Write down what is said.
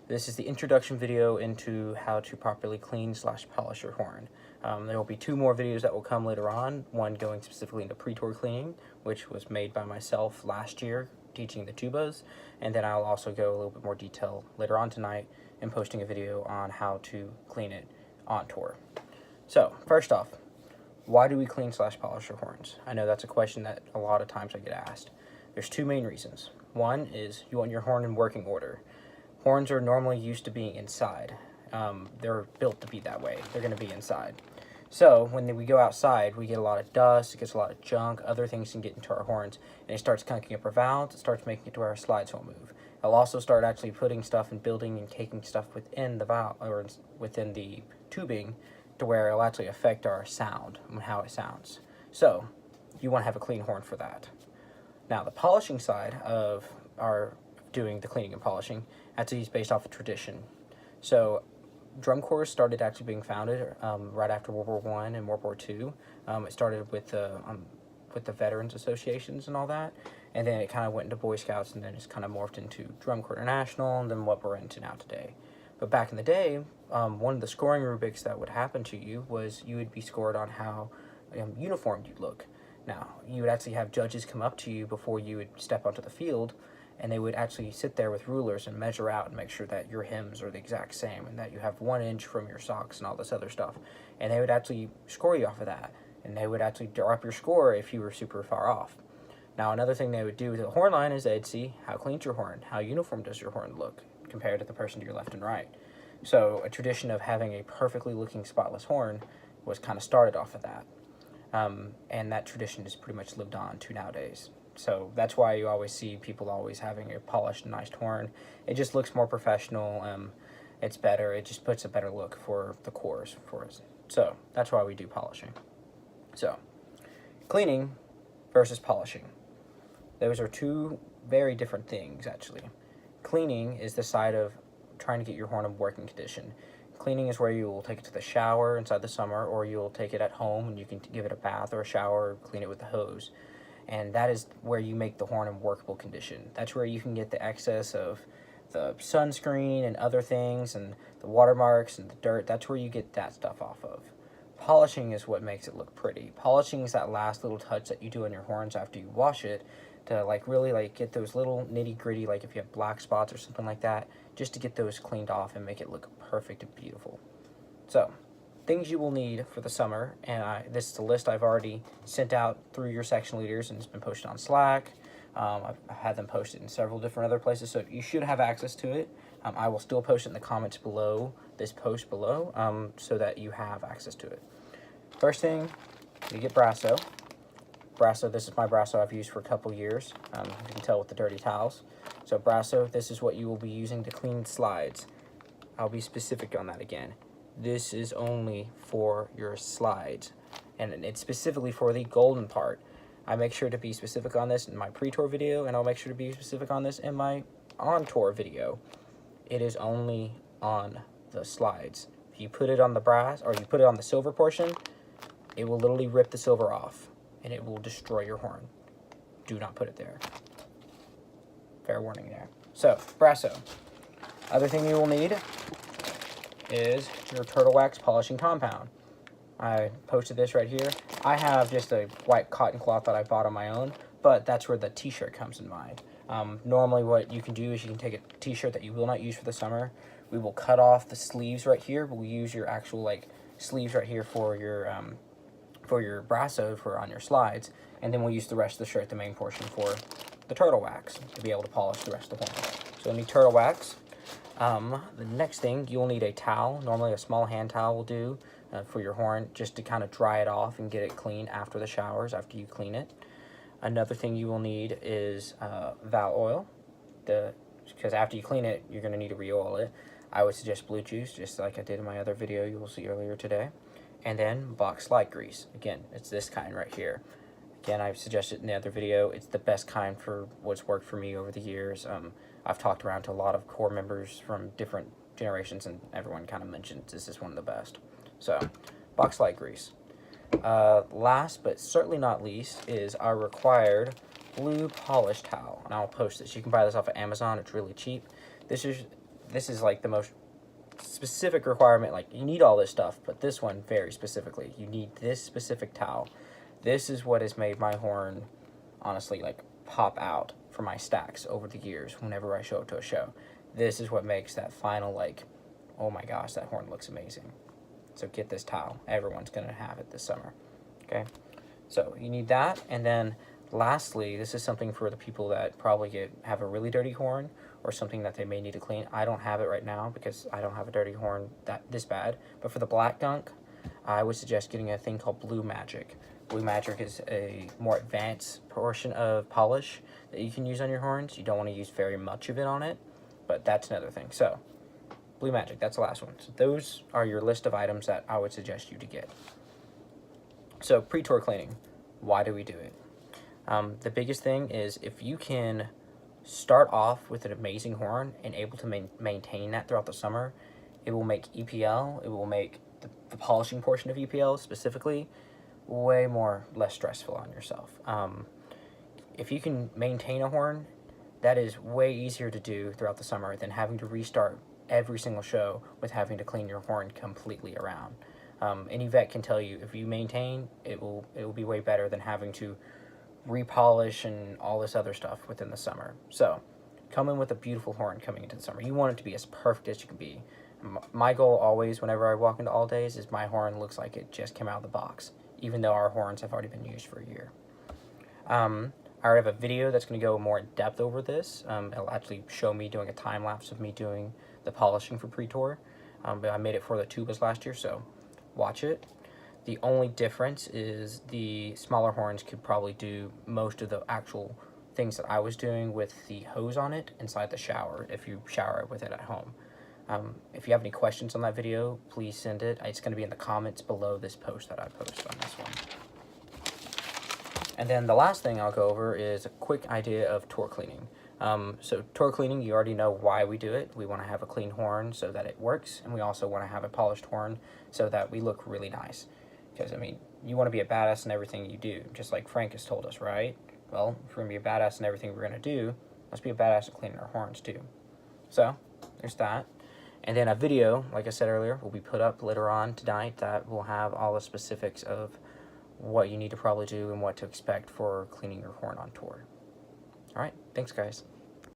This is the introduction video into how to properly clean/polish your horn. There will be two more videos that will come later on, one going specifically into pre-tour cleaning, which was made by myself last year teaching the tubas, and then I'll also go a little bit more detail later on tonight and posting a video on how to clean it on tour. So first off, why do we clean/polish our horns? I know that's a question that a lot of times I get asked. There's two main reasons. One is you want your horn in working order. Horns are normally used to being inside. They're built to be that way. They're going to be inside. So when we go outside, we get a lot of dust, it gets a lot of junk, other things can get into our horns, and it starts kunking up our valves, it starts making it to where our slides won't move. It'll also start actually putting stuff and building and caking stuff within the valve, or within the tubing, to where it'll actually affect our sound and how it sounds. So you want to have a clean horn for that. Now the polishing side of our doing the cleaning and polishing actually is based off of tradition. So drum corps started actually being founded right after World War I and World War II. It started with the Veterans Associations and all that, and then it kind of went into Boy Scouts, and then it's kind of morphed into Drum Corps International, and then what we're into now today. But back in the day, one of the scoring rubrics that would happen to you was you would be scored on how uniformed you'd look. Now, you would actually have judges come up to you before you would step onto the field, and they would actually sit there with rulers and measure out and make sure that your hems are the exact same and that you have 1 inch from your socks and all this other stuff. And they would actually score you off of that, and they would actually drop your score if you were super far off. Now, another thing they would do with the horn line is they'd see how clean's your horn, how uniform does your horn look compared to the person to your left and right. So a tradition of having a perfectly looking spotless horn was kind of started off of that. And that tradition is pretty much lived on to nowadays. So that's why you always see people always having a polished, nice horn. It just looks more professional. It's better. It just puts a better look for the corps for us. So that's why we do polishing. So cleaning versus polishing. Those are two very different things, actually. Cleaning is the side of trying to get your horn in working condition. Cleaning is where you will take it to the shower inside the summer, or you'll take it at home and you can give it a bath or a shower, or clean it with the hose. And that is where you make the horn in workable condition. That's where you can get the excess of the sunscreen and other things and the watermarks and the dirt. That's where you get that stuff off of. Polishing is what makes it look pretty. Polishing is that last little touch that you do on your horns after you wash it to really get those little nitty gritty, like if you have black spots or something like that, just to get those cleaned off and make it look perfect and beautiful. So things you will need for the summer, and this is a list I've already sent out through your section leaders, and it's been posted on Slack. I've had them posted in several different other places, so you should have access to it. I will still post it in the comments below this post below, so that you have access to it. First thing, you get Brasso. Brasso, this is my Brasso I've used for a couple years. You can tell with the dirty towels. So Brasso, this is what you will be using to clean slides. I'll be specific on that again. This is only for your slides, and it's specifically for the golden part. I make sure to be specific on this in my pre-tour video, and I'll make sure to be specific on this in my on-tour video. It is only on the slides. If you put it on the brass, or you put it on the silver portion, it will literally rip the silver off, and it will destroy your horn. Do not put it there. Fair warning there. So, Brasso. Other thing you will need is your turtle wax polishing compound. I posted this right here. I have just a white cotton cloth that I bought on my own, but that's where the t-shirt comes in mind. Normally what you can do is you can take a t-shirt that you will not use for the summer. We will cut off the sleeves right here. We'll use your actual sleeves right here for your Brasso for on your slides, and then we'll use the rest of the shirt, the main portion, for the turtle wax to be able to polish the rest of the horn. So you'll need turtle wax. The next thing, you'll need a towel. Normally a small hand towel will do for your horn, just to kind of dry it off and get it clean after the showers, after you clean it. Another thing you will need is valve oil, because after you clean it, you're going to need to re-oil it. I would suggest blue juice, just like I did in my other video you will see earlier today. And then box slide grease. Again, it's this kind right here. Again, I've suggested in the other video, it's the best kind for what's worked for me over the years. I've talked around to a lot of corps members from different generations, and everyone kind of mentioned this is one of the best. So, box slide grease. Last but certainly not least is our required blue polish towel. And I'll post this. You can buy this off of Amazon. It's really cheap. This is this is like the most specific requirement. Like, you need all this stuff, but this one very specifically, you need this specific towel. This is what has made my horn, honestly, like, pop out for my stacks over the years whenever I show up to a show. This is what makes that final, like, oh my gosh, that horn looks amazing. So get this towel. Everyone's going to have it this summer. Okay? So you need that. And then lastly, this is something for the people that probably have a really dirty horn or something that they may need to clean. I don't have it right now because I don't have a dirty horn this bad. But for the black gunk, I would suggest getting a thing called Blue Magic. Blue Magic is a more advanced portion of polish that you can use on your horns. You don't want to use very much of it on it, but that's another thing. So Blue Magic, that's the last one. So those are your list of items that I would suggest you to get. So pre-tour cleaning, why do we do it? The biggest thing is if you can start off with an amazing horn and able to maintain that throughout the summer, it will make EPL, it will make the polishing portion of EPL specifically way less stressful on yourself. If you can maintain a horn, that is way easier to do throughout the summer than having to restart every single show with having to clean your horn completely around. Any vet can tell you if you maintain, it will be way better than having to repolish and all this other stuff within the summer. So come in with a beautiful horn coming into the summer. You want it to be as perfect as you can be. My goal always whenever I walk into All Days is my horn looks like it just came out of the box, even though our horns have already been used for a year. I already have a video that's going to go more in depth over this. It'll actually show me doing a time lapse of me doing the polishing for pre-tour. But I made it for the tubas last year, so watch it. The only difference is the smaller horns could probably do most of the actual things that I was doing with the hose on it inside the shower if you shower with it at home. If you have any questions on that video, please send it. It's going to be in the comments below this post that I post on this one. And then the last thing I'll go over is a quick idea of tour cleaning. So tour cleaning, you already know why we do it. We want to have a clean horn so that it works, and we also want to have a polished horn so that we look really nice. Because, I mean, you want to be a badass in everything you do, just like Frank has told us, right? Well, if we're going to be a badass in everything we're going to do, let's be a badass at cleaning our horns too. So, there's that. And then a video, like I said earlier, will be put up later on tonight that will have all the specifics of what you need to probably do and what to expect for cleaning your horn on tour. All right, thanks guys.